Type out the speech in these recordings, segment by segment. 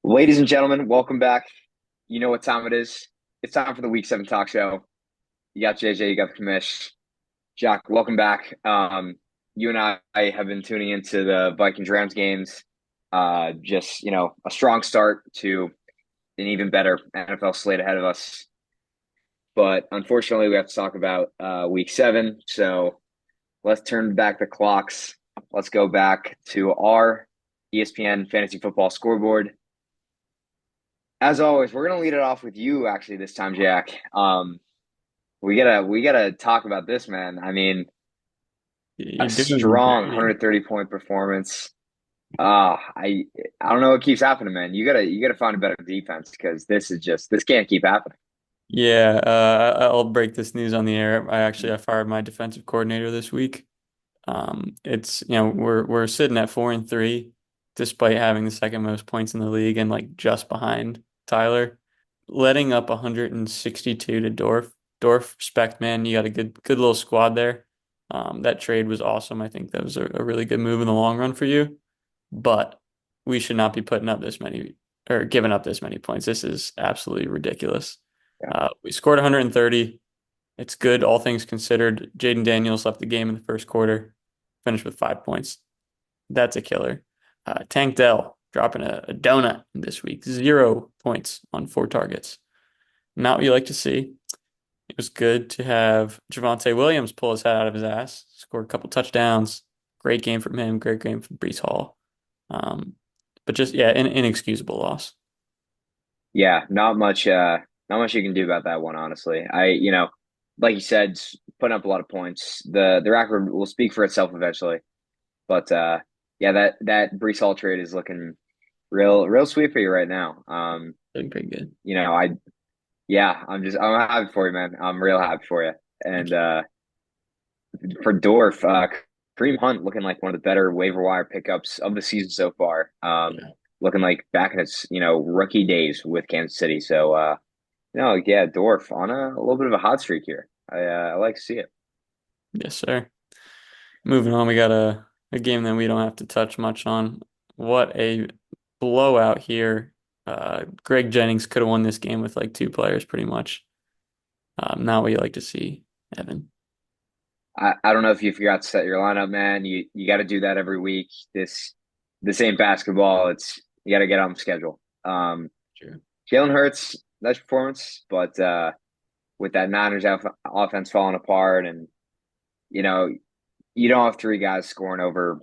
Ladies and gentlemen, welcome back. You know what time it is. It's time for the Week 7 talk show. You got JJ, you got the Commish. Jack, welcome back. You and I have been tuning into the Vikings-Rams games. A strong start to an even better NFL slate ahead of us. But unfortunately, we have to talk about Week 7. So let's turn back the clocks. Let's go back to our ESPN Fantasy Football Scoreboard. As always, we're gonna lead it off with you actually this time, Jack. We gotta talk about this, man. I mean, a You're doing me strong dirty. 130 point performance. I don't know what keeps happening, man. You gotta find a better defense because this can't keep happening. Yeah, I'll break this news on the air. I fired my defensive coordinator this week. It's we're sitting at 4-3, despite having the second most points in the league and like just behind Tyler, letting up 162 to Dorf. Dorf, respect, man. You got a good little squad there. That trade was awesome. I think that was a really good move in the long run for you. But we should not be putting up this many or giving up this many points. This is absolutely ridiculous. Yeah. We scored 130. It's good, all things considered. Jaden Daniels left the game in the first quarter, finished with 5 points. That's a killer. Tank Dell dropping a donut this week, 0 points on 4 targets. Not what you like to see. It was good to have Javonte Williams pull his head out of his ass, score a couple touchdowns. Great game from him. Great game from Brees Hall. Um, but just yeah, an inexcusable loss. Yeah, not much you can do about that one, honestly. Like you said, putting up a lot of points. The record will speak for itself eventually. But yeah, that Brees Hall trade is looking real sweet for you right now. Doing pretty good. You know, I Yeah, I'm happy for you, man. I'm real happy for you. Thank And you. for Dorf, Kareem Hunt looking like one of the better waiver wire pickups of the season so far. Yeah. Looking like back in his rookie days with Kansas City. So yeah, Dorf on a little bit of a hot streak here. I like to see it. Yes, sir. Moving on, we got a game that we don't have to touch much on. What a blowout here. Greg Jennings could have won this game with like two players pretty much. Not what you like to see, Evan. I don't know if you forgot to set your lineup, man. You got to do that every week. This ain't basketball. It's you got to get on the schedule. True. Jalen Hurts, nice performance, but with that offense falling apart, and you know, you don't have three guys scoring over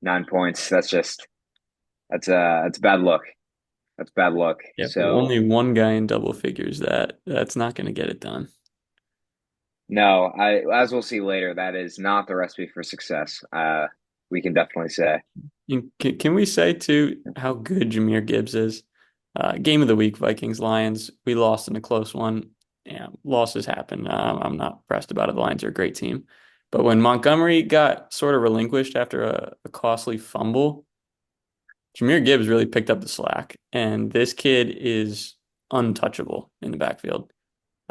9 points. That's bad luck. That's bad luck. Yep, So only one guy in double figures that's not going to get it done. no, I as we'll see later, that is not the recipe for success. We can definitely say. And can we say too how good Jahmyr Gibbs is? Game of the week, Vikings Lions. We lost in a close one. Yeah, losses happen. I'm not pressed about it. The Lions are a great team, but when Montgomery got sort of relinquished after a costly fumble, Jahmyr Gibbs really picked up the slack, and this kid is untouchable in the backfield.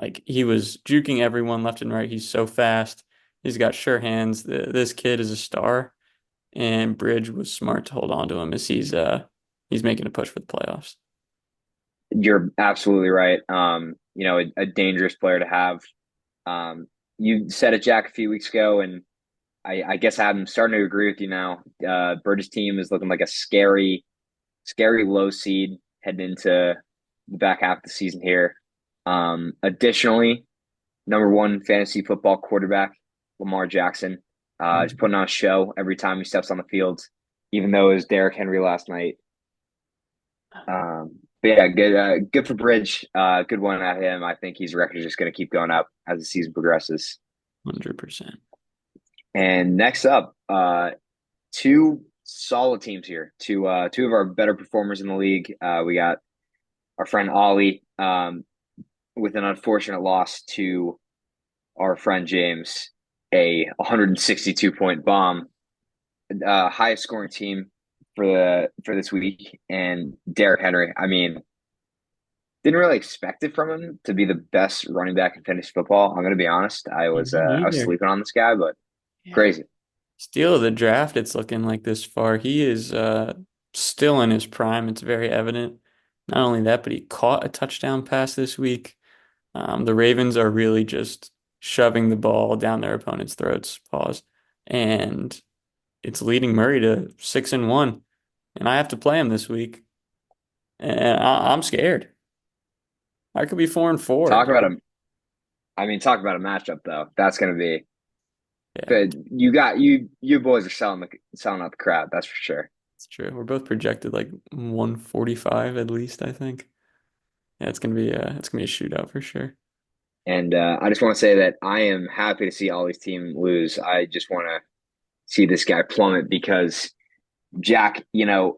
Like he was juking everyone left and right. He's so fast. He's got sure hands. This kid is a star, and Bridge was smart to hold on to him as he's making a push for the playoffs. You're absolutely right. A dangerous player to have. You said it, Jack, a few weeks ago, and I guess I'm starting to agree with you now. Bird's team is looking like a scary low seed heading into the back half of the season here. Additionally, number one fantasy football quarterback, Lamar Jackson, is putting on a show every time he steps on the field, even though it was Derrick Henry last night. But yeah, good for Bridge. Good one at him. I think his record is just going to keep going up as the season progresses. 100%. And next up, two solid teams here. Two of our better performers in the league. We got our friend Ollie with an unfortunate loss to our friend James, a 162 point bomb, highest scoring team for this week, and Derrick Henry. I mean, didn't really expect it from him to be the best running back in fantasy football. I'm going to be honest. I was Neither. sleeping on this guy, but Yeah. crazy. Steal of the draft, it's looking like this far. He is still in his prime. It's very evident. Not only that, but he caught a touchdown pass this week. The Ravens are really just shoving the ball down their opponent's throats. Pause. And it's leading Murray to 6-1. And I have to play him this week. And I'm scared. I could be 4-4, Talk about dude. him. I mean, talk about a matchup though. That's going to be Yeah, good. You boys are selling out the crowd. That's for sure. it's true. We're both projected like 145 at least, I think. Yeah, it's gonna be a shootout for sure. And I just want to say that I am happy to see Ollie's team lose. I just want to see this guy plummet because Jack,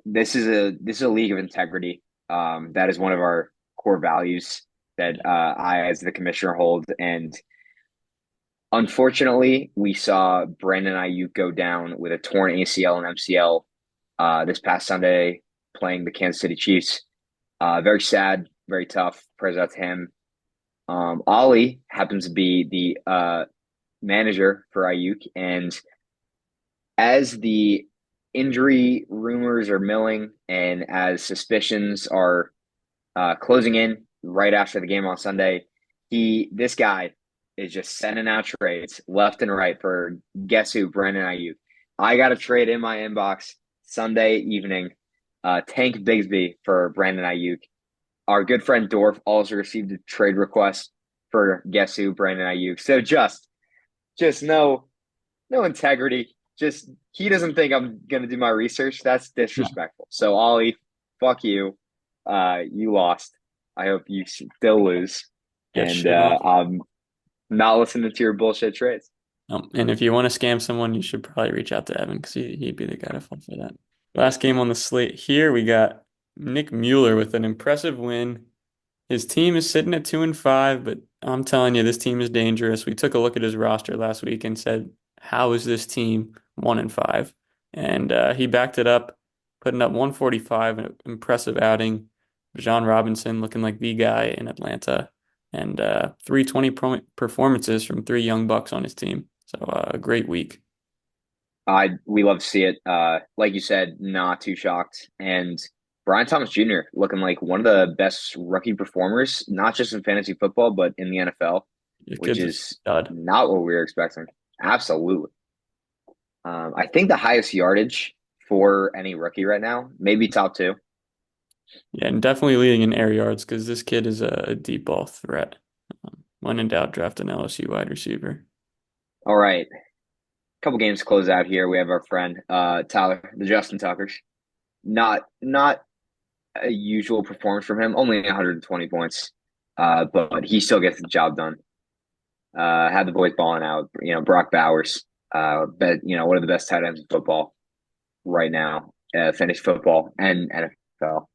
this is a league of integrity. That is one of our core values that Yeah. I, as the commissioner, hold. And unfortunately, we saw Brandon Ayuk go down with a torn ACL and MCL this past Sunday playing the Kansas City Chiefs. Very sad, very tough. Prayers out to him. Ollie happens to be the manager for Ayuk, and as the injury rumors are milling and as suspicions are closing in right after the game on Sunday, this guy is just sending out trades left and right for guess who, Brandon Ayuk. I got a trade in my inbox Sunday evening. Tank Bigsby for Brandon Ayuk. Our good friend Dorf also received a trade request for guess who, Brandon Ayuk. So just no integrity. Just he doesn't think I'm gonna do my research. That's No, disrespectful. So Ollie, fuck you. You lost. I hope you still lose. get And shit on. I'm not listening to your bullshit trades. And if you want to scam someone, you should probably reach out to Evan because he'd be the guy to fall for that. Last game on the slate here, we got Nick Mueller with an impressive win. His team is sitting at 2-5, but I'm telling you, this team is dangerous. We took a look at his roster last week and said, how is this team 1-5? And he backed it up, putting up 145, an impressive outing. John Robinson looking like the guy in Atlanta, and 320 performances from three young bucks on his team. So a great week. We love to see it. Like you said, not too shocked. And Brian Thomas Jr. looking like one of the best rookie performers, not just in fantasy football, but in the NFL, Your which kid's a is stud. not what we were expecting. Absolutely. I think the highest yardage for any rookie right now, maybe top two. Yeah, and definitely leading in air yards because this kid is a deep ball threat. When in doubt, draft an LSU wide receiver. All right. Couple games to close out here. We have our friend Tyler, the Justin Tuckers. Not a usual performance from him, only 120 points. But he still gets the job done. Had the boys balling out. Brock Bowers, one of the best tight ends in football right now, fantasy football and NFL.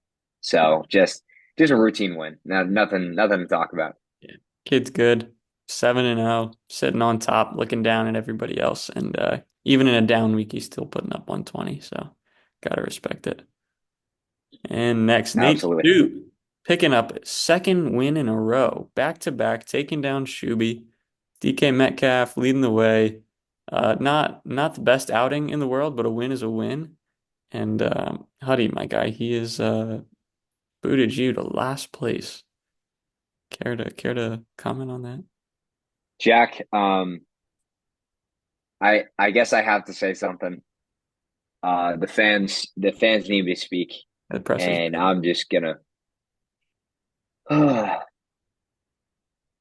So just a routine win. Nothing to talk about. Yeah. Kid's good. 7-0, sitting on top, looking down at everybody else. And even in a down week, he's still putting up 120. So gotta respect it. And next, Nate Absolutely. Stute picking up second win in a row, back to back, taking down Shuby. DK Metcalf leading the way. Not the best outing in the world, but a win is a win. And Huddy, my guy, he is booted you to last place. Care to comment on that? Jack, I guess I have to say something. The fans need me to speak, The pressure's and big. I'm just gonna.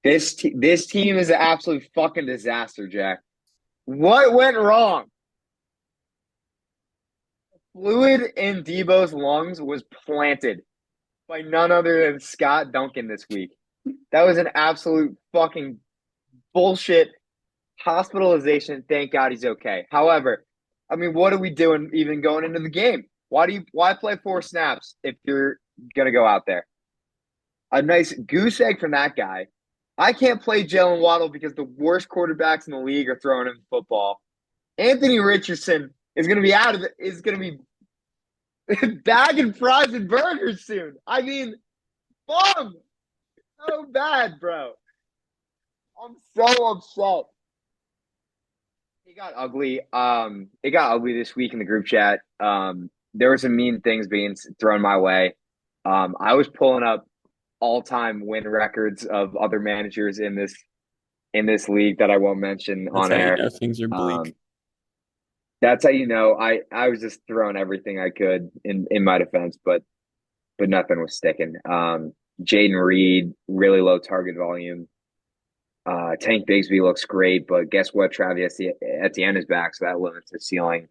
This team is an absolute fucking disaster, Jack. What went wrong? Fluid in Debo's lungs was planted by none other than Scott Duncan this week. That was an absolute fucking bullshit hospitalization. Thank God he's okay. However, I mean, what are we doing even going into the game? Why play 4 snaps if you're gonna go out there? A nice goose egg from that guy. I can't play Jalen Waddle because the worst quarterbacks in the league are throwing him the football. Anthony Richardson is going to be out of it. Is going to be bagging fries and burgers soon. I mean, bum, so bad, bro. I'm so upset. It got ugly. It got ugly this week in the group chat. There were some mean things being thrown my way. I was pulling up all-time win records of other managers in this league that I won't mention That's on how you air. know things are bleak. Um, that's how you know I was just throwing everything I could in my defense, but nothing was sticking. Jaden Reed, really low target volume. Tank Bigsby looks great, but guess what? Travis Etienne is back, so that limits the ceiling.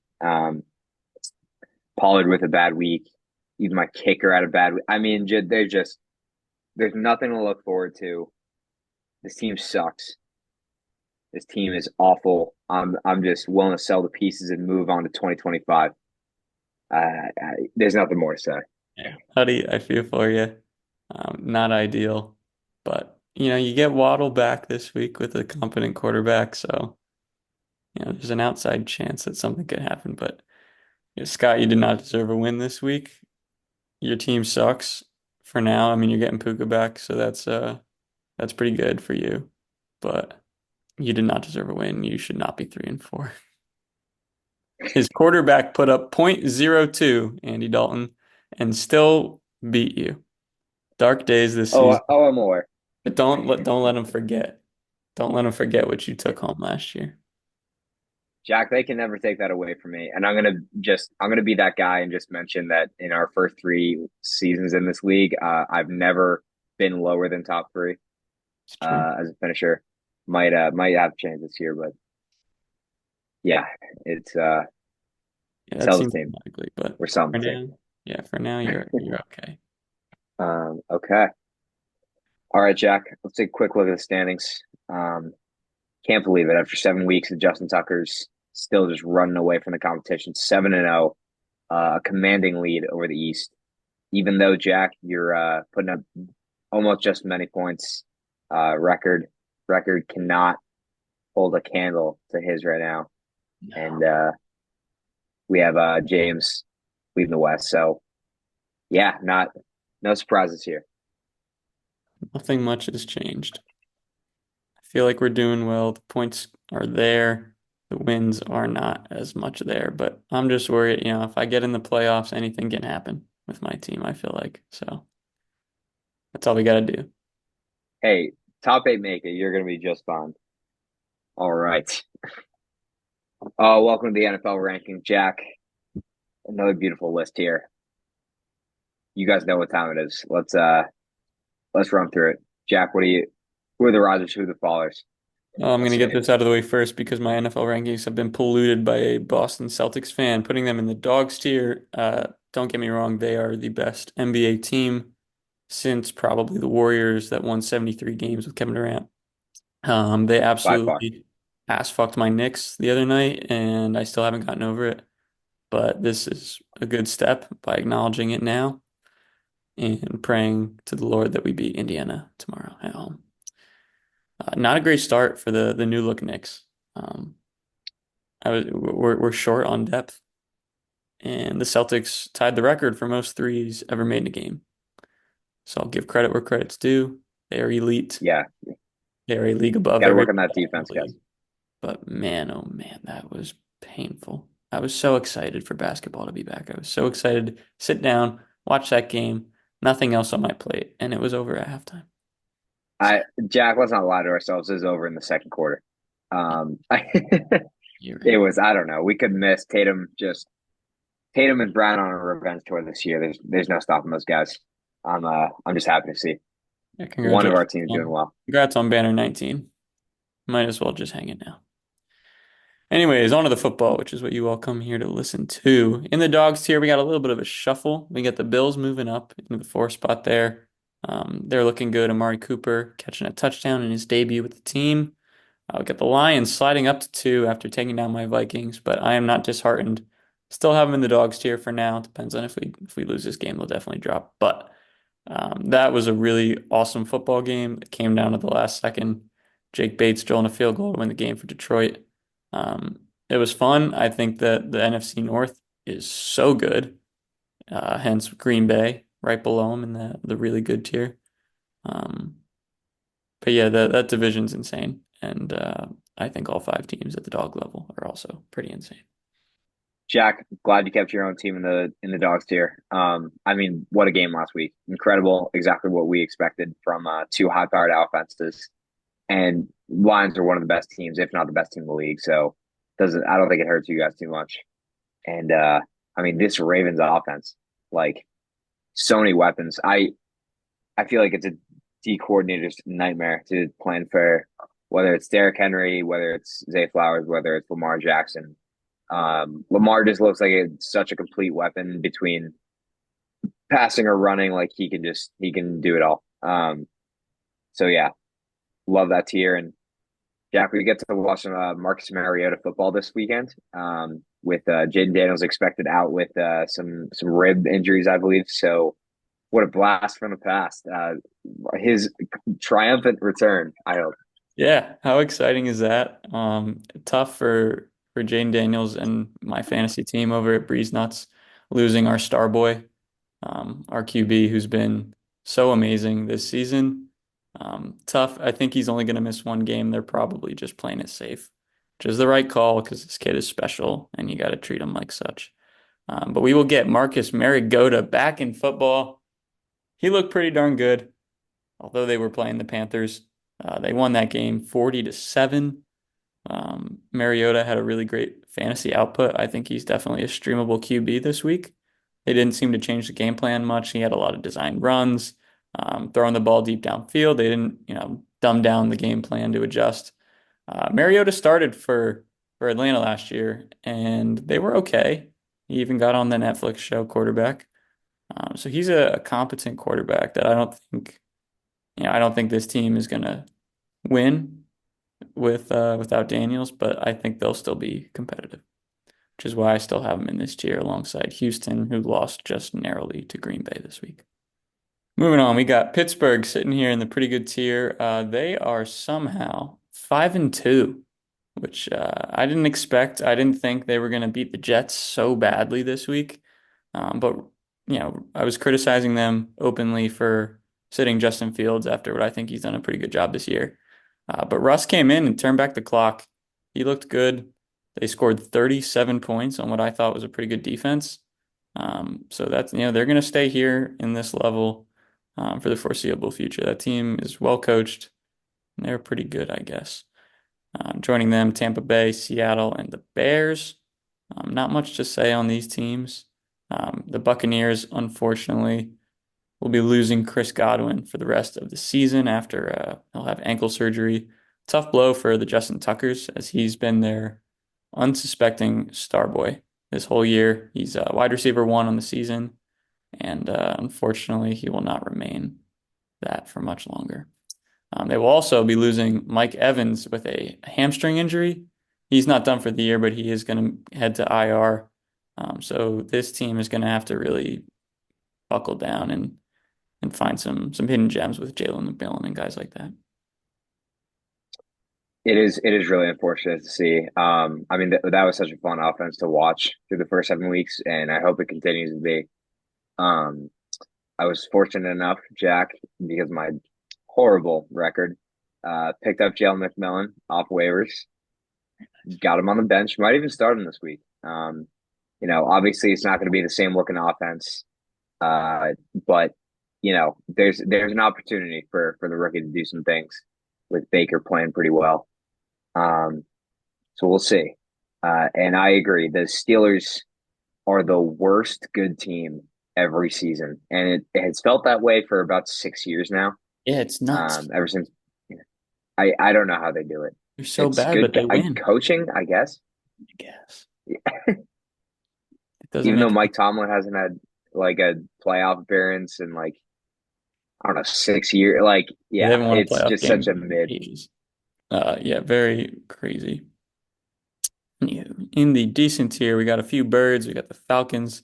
Pollard with a bad week. Even my kicker had a bad week. I mean, there's nothing to look forward to. This team sucks. This team is awful. I'm just willing to sell the pieces and move on to 2025. There's nothing more to say. Yeah, buddy, I feel for you. Not ideal, but you get Waddle back this week with a competent quarterback, so there's an outside chance that something could happen. But Scott, you did not deserve a win this week. Your team sucks for now. I mean, you're getting Puka back, so that's pretty good for you. But you did not deserve a win. You should not be 3-4. His quarterback put up .02, Andy Dalton, and still beat you. Dark days this season. I'm aware. But don't let him forget. Don't let him forget what you took home last year. Jack, they can never take that away from me. And I'm gonna be that guy and just mention that in our first three seasons in this league, I've never been lower than top three It's true. as a finisher. Might have changed this year, but yeah, it's Yeah, that sell the seems team. unlikely, but We're selling for the team. now, yeah, for now you're okay. Okay. All right, Jack. Let's take a quick look at the standings. Um, can't believe it. After 7 weeks, Justin Tucker's still just running away from the competition. 7-0, a commanding lead over the East. Even though Jack, you're putting up almost just as many points. Record cannot hold a candle to his right now, and No, we have James leading the West. So yeah, not no surprises here. nothing much has changed. I feel like we're doing well. The points are there. The wins are not as much there, but I'm just worried, if I get in the playoffs, anything can happen with my team, I feel like. So that's all we got to do. Hey, top eight make it. You're gonna be just fine. All right. Welcome to the NFL ranking, Jack. Another beautiful list here. You guys know what time it is. Let's run through it. Jack, who are the risers, who are the fallers? I'm going Let's to get see. this out of the way first because my NFL rankings have been polluted by a Boston Celtics fan, putting them in the dogs tier. Don't get me wrong, they are the best NBA team since probably the Warriors that won 73 games with Kevin Durant. They By far. absolutely ass fucked my Knicks the other night, and I still haven't gotten over it. But this is a good step by acknowledging it now and praying to the Lord that we beat Indiana tomorrow at home. Not a great start for the new look Knicks. Um, we're short on depth, and the Celtics tied the record for most threes ever made in a game. So I'll give credit where credit's due. They are elite. Yeah. They are a league above Got to every work on that in the defense, guys. league. But man, oh man, that was painful. I was so excited for basketball to be back. I was so excited to sit down, watch that game, nothing else on my plate, and it was over at halftime. So Jack, let's not lie to ourselves. It was over in the second quarter. Um, you're it right. was, I don't know. We could miss Tatum and Brown on a revenge tour this year. There's no stopping those guys. I'm just happy to see Yeah, one of our teams doing well. congrats on Banner 19. Might as well just hang it now. Anyways, on to the football, which is what you all come here to listen to. In the dogs tier, we got a little bit of a shuffle. We got the Bills moving up into the 4 spot there. They're looking good. Amari Cooper catching a touchdown in his debut with the team. We got the Lions sliding up to 2 after taking down my Vikings, but I am not disheartened. Still have them in the dogs tier for now. Depends on if we lose this game, they'll definitely drop. But that was a really awesome football game. It came down to the last second. Jake Bates drilling a field goal to win the game for Detroit. It was fun. I think that the NFC North is so good. Hence Green Bay right below them in the really good tier. Um, but yeah, that division's insane. And I think all 5 teams at the dog level are also pretty insane. Jack, glad you kept your own team in the dogs tier. I mean, what a game last week! Incredible, exactly what we expected from two high-powered offenses. And Lions are one of the best teams, if not the best team in the league. So doesn't I don't think it hurts you guys too much. And I mean, this Ravens offense, like so many weapons. I feel like it's a D coordinator's nightmare to plan for whether it's Derrick Henry, whether it's Zay Flowers, whether it's Lamar Jackson. Lamar just looks like it's such a complete weapon between passing or running. Like he can do it all. So yeah, love that tier. And Jack, we get to watch some Marcus Mariota football this weekend. With Jaden Daniels expected out with some rib injuries, I believe. So what a blast from the past. His triumphant return, I hope. Yeah, how exciting is that? Tough for Jane Daniels and my fantasy team over at Breeze Nuts, losing our star boy, our QB, who's been so amazing this season. Tough. I think he's only going to miss one game. They're probably just playing it safe, which is the right call because this kid is special and you got to treat him like such. But we will get Marcus Mariota back in football. He looked pretty darn good, although they were playing the Panthers. They won that game 40-7. Mariota had a really great fantasy output. I think he's definitely a streamable QB this week. They didn't seem to change the game plan much. He had a lot of designed runs, throwing the ball deep downfield. They didn't, dumb down the game plan to adjust. Mariota started for Atlanta last year, and they were okay. He even got on the Netflix show Quarterback. So he's a competent quarterback that I don't think this team is gonna win without Daniels, but I think they'll still be competitive, which is why I still have them in this tier alongside Houston, who lost just narrowly to Green Bay this week. Moving on, we got Pittsburgh sitting here in the pretty good tier. They are somehow 5-2, which I didn't expect. I didn't think they were going to beat the Jets so badly this week. But I was criticizing them openly for sitting Justin Fields after what I think he's done a pretty good job this year. But Russ came in and turned back the clock. He looked good. They scored 37 points on what I thought was a pretty good defense. So that's, they're going to stay here in this level for the foreseeable future. That team is well coached. And they're pretty good, I guess. Joining them, Tampa Bay, Seattle, and the Bears. Not much to say on these teams. The Buccaneers, unfortunately, will be losing Chris Godwin for the rest of the season after he'll have ankle surgery. Tough blow for the Justin Tuckers, as he's been their unsuspecting star boy this whole year. He's wide receiver one on the season, and unfortunately, he will not remain that for much longer. They will also be losing Mike Evans with a hamstring injury. He's not done for the year, but he is going to head to IR. So this team is going to have to really buckle down and find some hidden gems with Jalen McMillan and guys like that. It is really unfortunate to see. I mean that was such a fun offense to watch through the first 7 weeks, and I hope it continues to be. Um, I was fortunate enough, Jack, because of my horrible record, picked up Jalen McMillan off waivers, got him on the bench, might even start him this week. Obviously it's not going to be the same looking offense, but there's an opportunity for the rookie to do some things with Baker playing pretty well. Um, so we'll see. And I agree, the Steelers are the worst good team every season, and it has felt that way for about 6 years now. Yeah, it's nuts. Ever since I don't know how they do it. They're so It's bad, good but they win, coaching, I guess. I guess. Yeah. It doesn't Even though make Mike Tomlin hasn't had like a playoff appearance in like I don't know 6 years. Like, They yeah, haven't won a it's playoff just such game a in mid. ages. Yeah, very crazy. Yeah. In the decent tier, we got a few birds. We got the Falcons,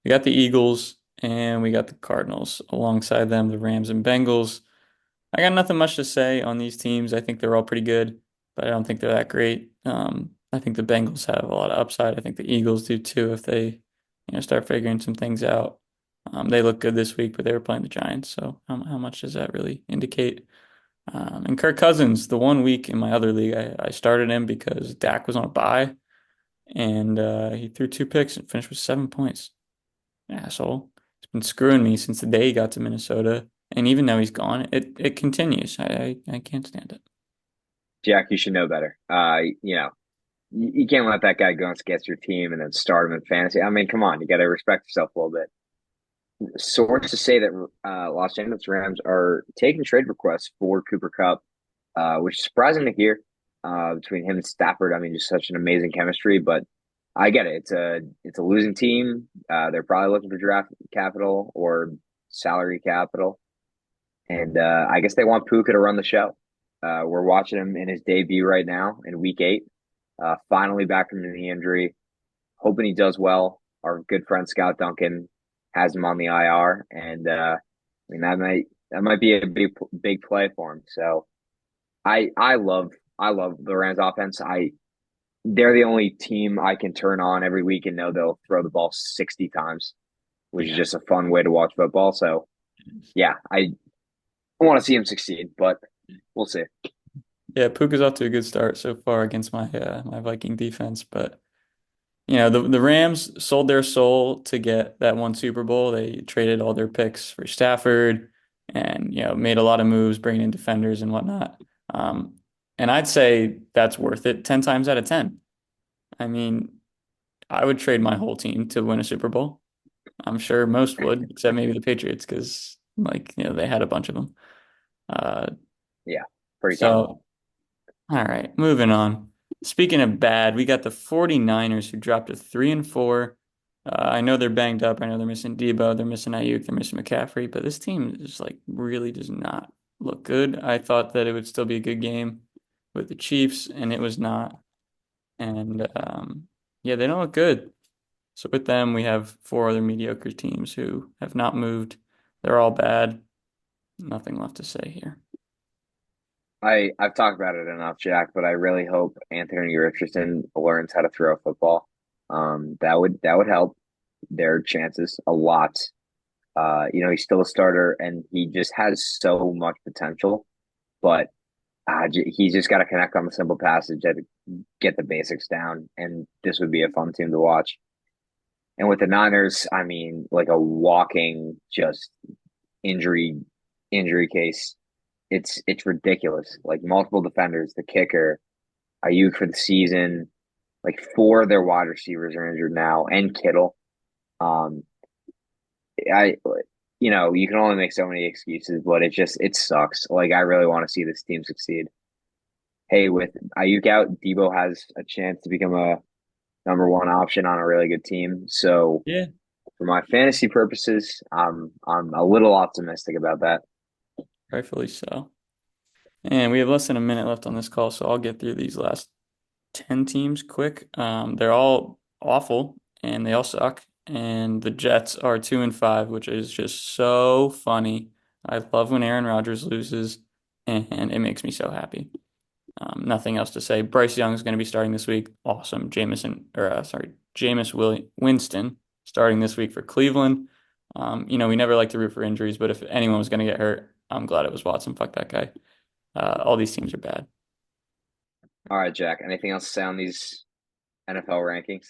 we got the Eagles, and we got the Cardinals. Alongside them, the Rams and Bengals. I got nothing much to say on these teams. I think they're all pretty good, but I don't think they're that great. I think the Bengals have a lot of upside. I think the Eagles do too if they, start figuring some things out. They look good this week, but they were playing the Giants, so how much does that really indicate? And Kirk Cousins, the one week in my other league, I started him because Dak was on a bye, and he threw 2 picks and finished with 7 points. Asshole. He's been screwing me since the day he got to Minnesota, and even though he's gone, it continues. I can't stand it. Jack, you should know better. You can't let that guy go against your team and then start him in fantasy. I mean, come on, you got to respect yourself a little bit. Sources say that Los Angeles Rams are taking trade requests for Cooper Kupp, which is surprising to hear. Between him and Stafford, I mean, just such an amazing chemistry. But I get it. It's a losing team. They're probably looking for draft capital or salary capital, and I guess they want Puka to run the show. We're watching him in his debut right now in Week 8. Finally back from the knee injury, hoping he does well. Our good friend Scott Duncan has him on the IR, and I mean that might be a big play for him. So I love the Rams offense. They're the only team I can turn on every week and know they'll throw the ball 60 times, which is Yeah. just a fun way to watch football. So yeah, I want to see him succeed, but we'll see. Yeah, Puka's off to a good start so far against my Viking defense, but the Rams sold their soul to get that one Super Bowl. They traded all their picks for Stafford and made a lot of moves, bringing in defenders and whatnot. Um, and I'd say that's worth it 10 times out of 10. I mean, I would trade my whole team to win a Super Bowl. I'm sure most would, except maybe the Patriots, because they had a bunch of them. Uh, Yeah, pretty common. so all right, moving on. Speaking of bad, we got the 49ers who dropped to 3-4. I know they're banged up. I know they're missing Debo, they're missing Ayuk, they're missing McCaffrey, but this team just like really does not look good. I thought that it would still be a good game with the Chiefs, and it was not. And yeah, they don't look good. So with them, we have four other mediocre teams who have not moved. They're all bad. Nothing left to say here. I've talked about it enough, Jack, but I really hope Anthony Richardson learns how to throw a football. That would help their chances a lot. He's still a starter and he just has so much potential, but he's just got to connect on the simple passage and get the basics down, and this would be a fun team to watch. And with the Niners, I mean, like a walking just injury injury case. It's ridiculous. Like multiple defenders, the kicker, Ayuk for the season, like four of their wide receivers are injured now, and Kittle. Um, I, you can only make so many excuses, but it sucks. Like I really want to see this team succeed. Hey, with Ayuk out, Debo has a chance to become a number one option on a really good team. So Yeah, for my fantasy purposes, I'm a little optimistic about that. rightfully so. And we have less than a minute left on this call, so I'll get through these last 10 teams quick. They're all awful and they all suck. And the Jets are 2-5, which is just so funny. I love when Aaron Rodgers loses, and it makes me so happy. Nothing else to say. Bryce Young is going to be starting this week. Awesome. Jameis Winston starting this week for Cleveland. We never like to root for injuries, but if anyone was going to get hurt, I'm glad it was Watson. Fuck that guy. All these teams are bad. All right, Jack. Anything else to say on these NFL rankings?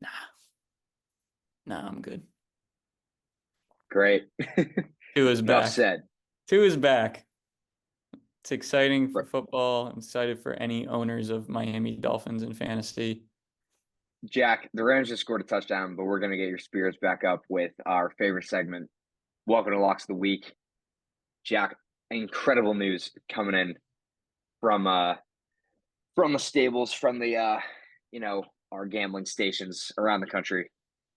Nah, nah, I'm good. Great. Two is Enough back. said. Two is back. It's exciting for football. I'm excited for any owners of Miami Dolphins in fantasy. Jack, the Rams just scored a touchdown, but we're going to get your spirits back up with our favorite segment. Welcome to Locks of the Week. Jack, incredible news coming in from the stables, from the our gambling stations around the country.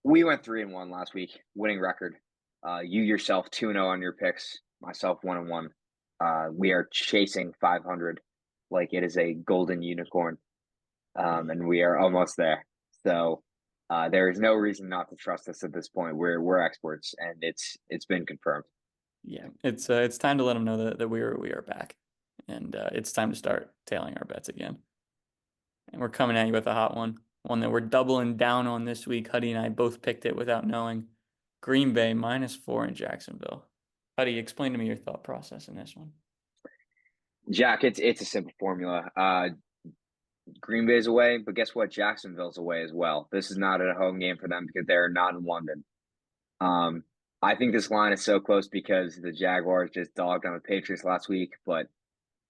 We went 3-1 last week, winning record. You yourself 2-0 on your picks, myself 1-1. We are chasing 500 like it is a golden unicorn, and we are almost there. So there is no reason not to trust us at this point. We're experts, and it's been confirmed. Yeah, it's time to let them know that we are back, and it's time to start tailing our bets again. And we're coming at you with a hot one that we're doubling down on this week. Huddy and I both picked it without knowing. Green Bay -4 in Jacksonville. Huddy, explain to me your thought process in this one. Jack, it's a simple formula. Green Bay's away, but guess what? Jacksonville's away as well. This is not a home game for them because they're not in London. Um, I think this line is so close because the Jaguars just dogged on the Patriots last week. But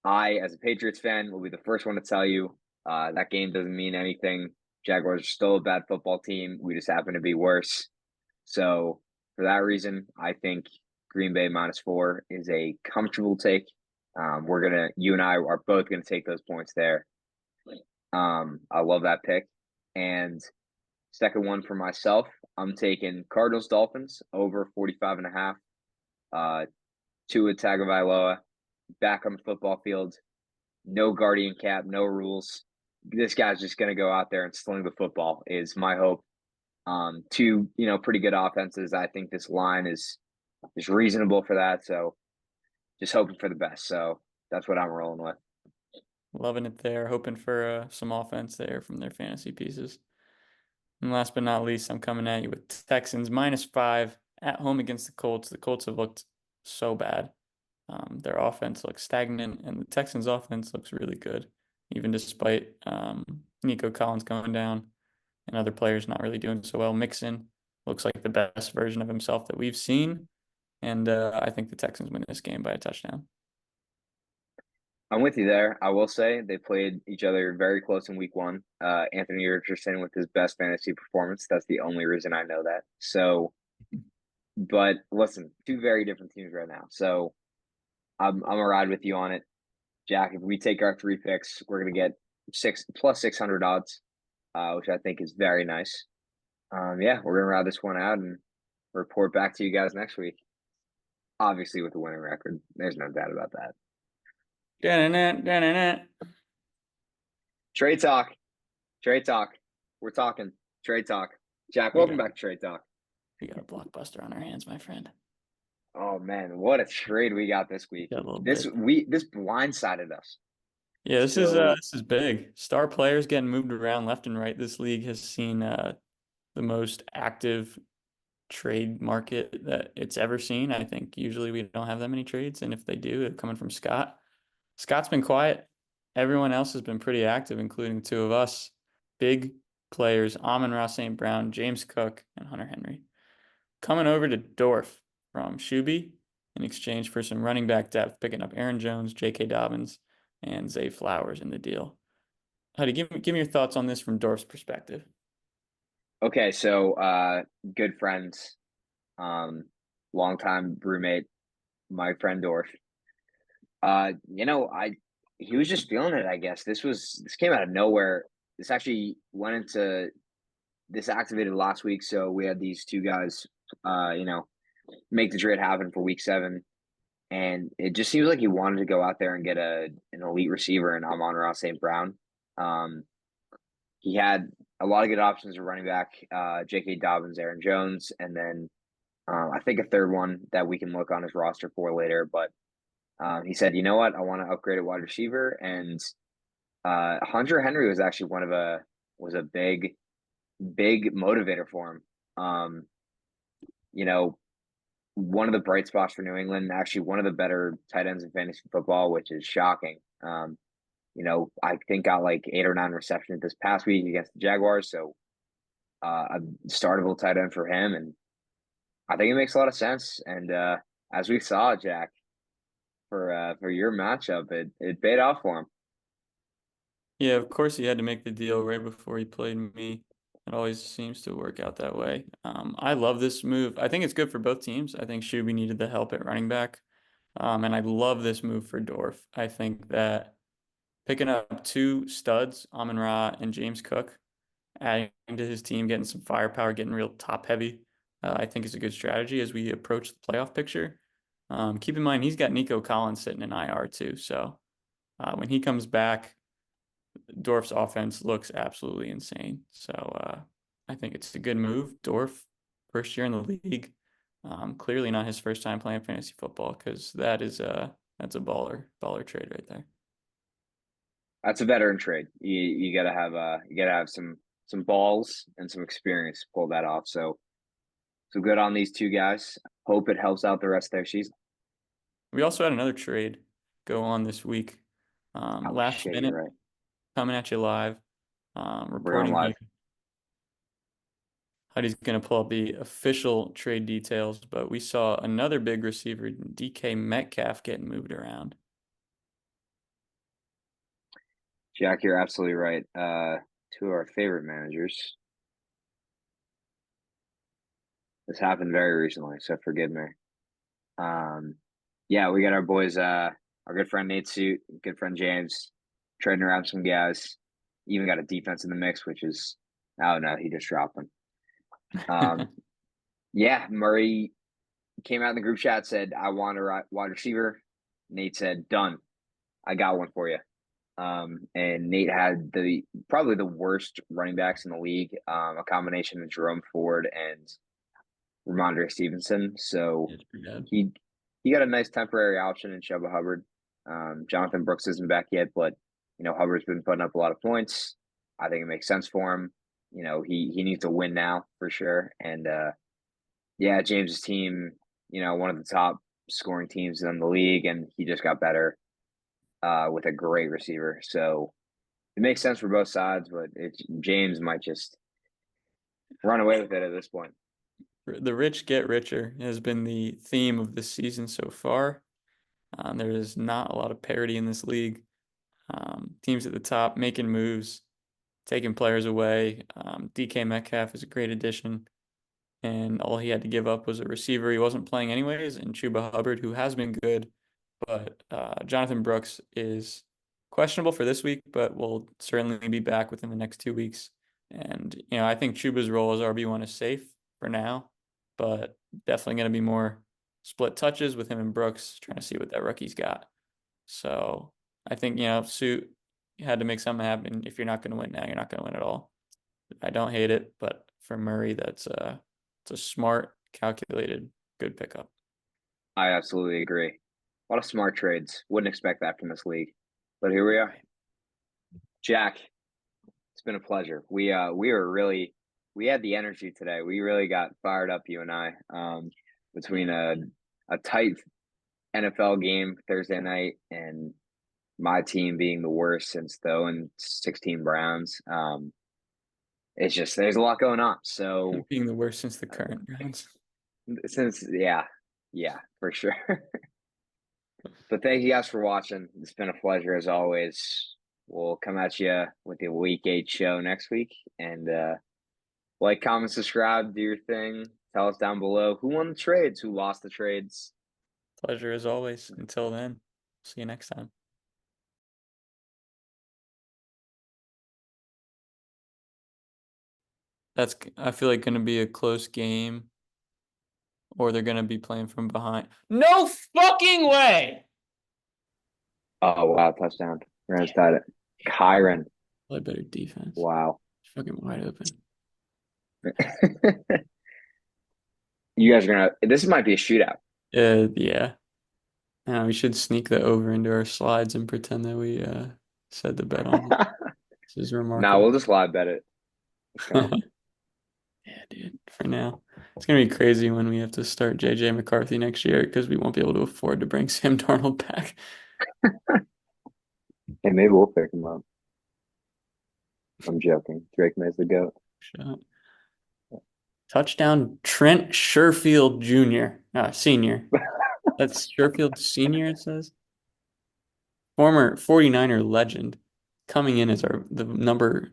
I, as a Patriots fan, will be the first one to tell you that game doesn't mean anything. Jaguars are still a bad football team. We just happen to be worse. So for that reason, I think Green Bay -4 is a comfortable take. You and I are both gonna take those points there. I love that pick. And second one for myself, I'm taking Cardinals Dolphins over 45 and a half. Tua Tagovailoa back on the football field. No guardian cap, no rules. This guy's just going to go out there and sling the football is my hope. Two, pretty good offenses. I think this line is reasonable for that. So just hoping for the best. So that's what I'm rolling with. Loving it there. Hoping for some offense there from their fantasy pieces. And last but not least, I'm coming at you with Texans -5 at home against the Colts. The Colts have looked so bad. Their offense looks stagnant, and the Texans' offense looks really good, even despite Nico Collins going down and other players not really doing so well. Mixon looks like the best version of himself that we've seen, and I think the Texans win this game by a touchdown. I'm with you there. I will say they played each other very close in week one. Anthony Richardson with his best fantasy performance. That's the only reason I know that. So, but listen, two very different teams right now. So I'm gonna ride with you on it, Jack. If we take our three picks, we're gonna get 600 odds, which I think is very nice. Yeah, we're gonna ride this one out and report back to you guys next week. Obviously, with the winning record, there's no doubt about that. Da-na-na, da-na-na. Trade talk, trade talk. We're talking trade talk. Jack, We welcome got back to trade talk. we got a blockbuster on our hands, my friend. Oh man, what a trade we got this week. Got a little This bit. we this blindsided us. Yeah, So this is big. Star players getting moved around left and right. This league has seen the most active trade market that it's ever seen. I think usually we don't have that many trades, and if they do, they're coming from Scott. Scott's been quiet. Everyone else has been pretty active, including the two of us. Big players, Amon-Ra St. Brown, James Cook, and Hunter Henry. Coming over to Dorf from Shuby in exchange for some running back depth, picking up Aaron Jones, J.K. Dobbins, and Zay Flowers in the deal. Howdy, give me your thoughts on this from Dorf's perspective. okay, so good friends, longtime roommate, my friend Dorf. I he was just feeling it, I guess. This came out of nowhere. This actually went into this activated last week, so we had these two guys make the trade happen for week 7. And it just seems like he wanted to go out there and get an elite receiver in Amon-Ra St. Brown. Um, he had a lot of good options of running back, J.K. Dobbins, Aaron Jones, and then I think a third one that we can look on his roster for later. But he said, you know what, I want to upgrade a wide receiver, and Hunter Henry was actually was a big motivator for him. You know, one of the bright spots for New England, actually one of the better tight ends in fantasy football, which is shocking. I think got like 8 or 9 receptions this past week against the Jaguars. So a startable tight end for him. And I think it makes a lot of sense. And as we saw, Jack, for your matchup, it paid off for him. Yeah, of course he had to make the deal right before he played me. It always seems to work out that way. I love this move. I think it's good for both teams. I think Shuby needed the help at running back. And I love this move for Dorf. I think that picking up two studs, Amon-Ra and James Cook, adding to his team, getting some firepower, getting real top heavy, I think is a good strategy as we approach the playoff picture. Keep in mind, he's got Nico Collins sitting in IR too. So when he comes back, Dorf's offense looks absolutely insane. So I think it's a good move. Dorf, first year in the league, clearly not his first time playing fantasy football because that's a baller trade right there. That's a veteran trade. You gotta have some balls and some experience to pull that off. So good on these two guys. Hope it helps out the rest of their season. We also had another trade go on this week. Oh Last shit, you're minute, right. coming at you live. We're going Reporting here. live. Huddy's going to pull up the official trade details, but we saw another big receiver, DK Metcalf, getting moved around. Jack, you're absolutely right. Two of our favorite managers. This happened very recently, so forgive me. Um, yeah, we got our boys, our good friend Nate Suit, good friend James, trading around some guys. Even got a defense in the mix, which is, oh no, he just dropped them. Yeah, Murray came out in the group chat, said, I want a wide receiver. Nate said, done. I got one for you. And Nate had probably the worst running backs in the league, a combination of Jerome Ford and Ramondre Stevenson. So It's pretty good. he he got a nice temporary option in Chuba Hubbard. Jonathan Brooks isn't back yet, but Hubbard's been putting up a lot of points. I think it makes sense for him. He needs to win now for sure. And yeah, James's team, one of the top scoring teams in the league, and he just got better with a great receiver. So it makes sense for both sides, but James might just run away with it at this point. The rich get richer has been the theme of this season so far. There is not a lot of parity in this league. Teams at the top making moves, taking players away. DK Metcalf is a great addition, and all he had to give up was a receiver he wasn't playing anyways, and Chuba Hubbard, who has been good, but Jonathan Brooks is questionable for this week, but will certainly be back within the next 2 weeks. And I think Chuba's role as RB1 is safe for now, but definitely going to be more split touches with him and Brooks, trying to see what that rookie's got. So I think, Suit had to make something happen. If you're not going to win now, you're not going to win at all. I don't hate it, but for Murray, it's a smart, calculated, good pickup. I absolutely agree. A lot of smart trades. Wouldn't expect that from this league, but here we are. Jack, it's been a pleasure. We had the energy today. We really got fired up, you and I, between a tight NFL game Thursday night and my team being the worst since the 0-16 Browns. It's just there's a lot going on. So Being the worst since the current Browns. yeah, for sure. But thank you guys for watching. It's been a pleasure as always. We'll come at you with the week 8 show next week. And like, comment, subscribe, do your thing. Tell us down below who won the trades, who lost the trades. Pleasure as always. Until then, see you next time. I feel like, going to be a close game, or they're going to be playing from behind. No fucking way! Oh, wow, touchdown. Rams tied it. Kyron. Play better defense. Wow. Fucking wide open. You guys are this might be a shootout. Yeah. We should sneak that over into our slides and pretend that we said the bet on it. This is Nah, remarkable. we'll just live bet it. Yeah, dude. For now, it's gonna be crazy when we have to start JJ McCarthy next year because we won't be able to afford to bring Sam Darnold back. Hey, maybe we'll pick him up. I'm joking. Drake May's the GOAT. Shot. Touchdown, Trent Sherfield Jr. Senior. That's Sherfield Senior, it says. Former 49er legend, coming in as the number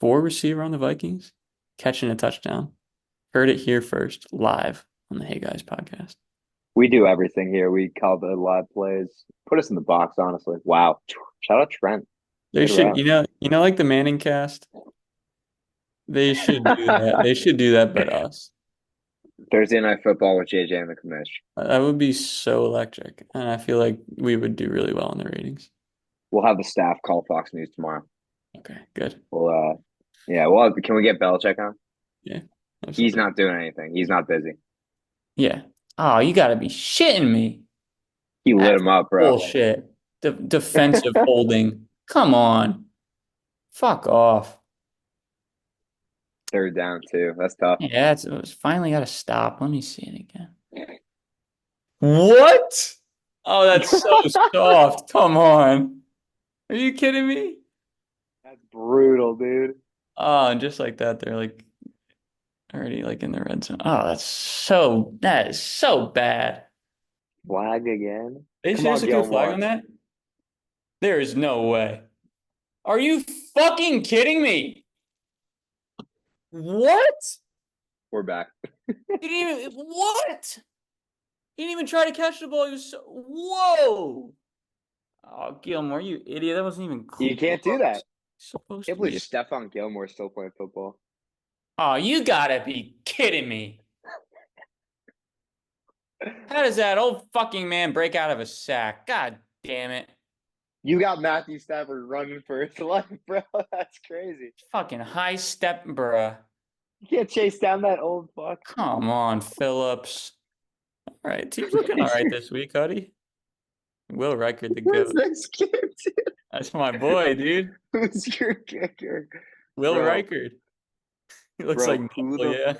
4 receiver on the Vikings, catching a touchdown. Heard it here first, live on the Hey Guys podcast. We do everything here. We call the live plays. Put us in the box, honestly. Wow. Shout out Trent. They should, like the Manning cast. They should do that. They should do that, but us. Thursday Night Football with JJ and the Commish. That would be so electric, and I feel like we would do really well in the ratings. We'll have the staff call Fox News tomorrow. Okay, good. Well, yeah. Well, can we get Belichick on? Yeah, absolutely. He's not doing anything. He's not busy. Yeah. Oh, you got to be shitting me. He lit him up, bro. Bullshit. Defensive holding. Come on. Fuck off. Third down, too. That's tough. Yeah, it's finally got to stop. Let me see it again. What? Oh, that's so soft. Come on. Are you kidding me? That's brutal, dude. Oh, and just like that, they're like already like in the red zone. Oh, that is so bad. Flag again. They Come on, seriously threw a flag Gilmore. on that? There is no way. Are you fucking kidding me? What? We're back. He didn't even what? He didn't even try to catch the ball. He was whoa. Oh, Gilmore, you idiot. That wasn't even You can't do close. that. Supposed Can't to believe be. Stephon Gilmore's still playing football. Oh, you gotta be kidding me. How does that old fucking man break out of a sack? God damn it. You got Matthew Stafford running for his life, bro. That's crazy. Fucking high step, bruh. You can't chase down that old fuck. Come on, Phillips. All right, team's looking all Who's right your, this week, Huddy. Will Riker, the who's GOAT. this kid, dude? That's my boy, dude. Who's your kicker? Will Bro, Riker. He looks like bro, Noble, yeah.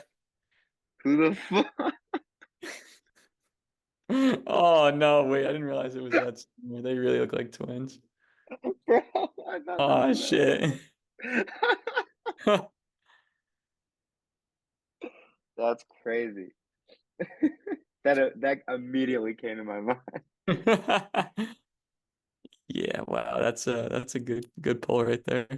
who the fuck? Oh no, wait, I didn't realize it was that similar. They really look like twins. Bro, I thought that was Oh Noah. shit. That's crazy. That immediately came to my mind. Yeah, wow, that's a good pull right there.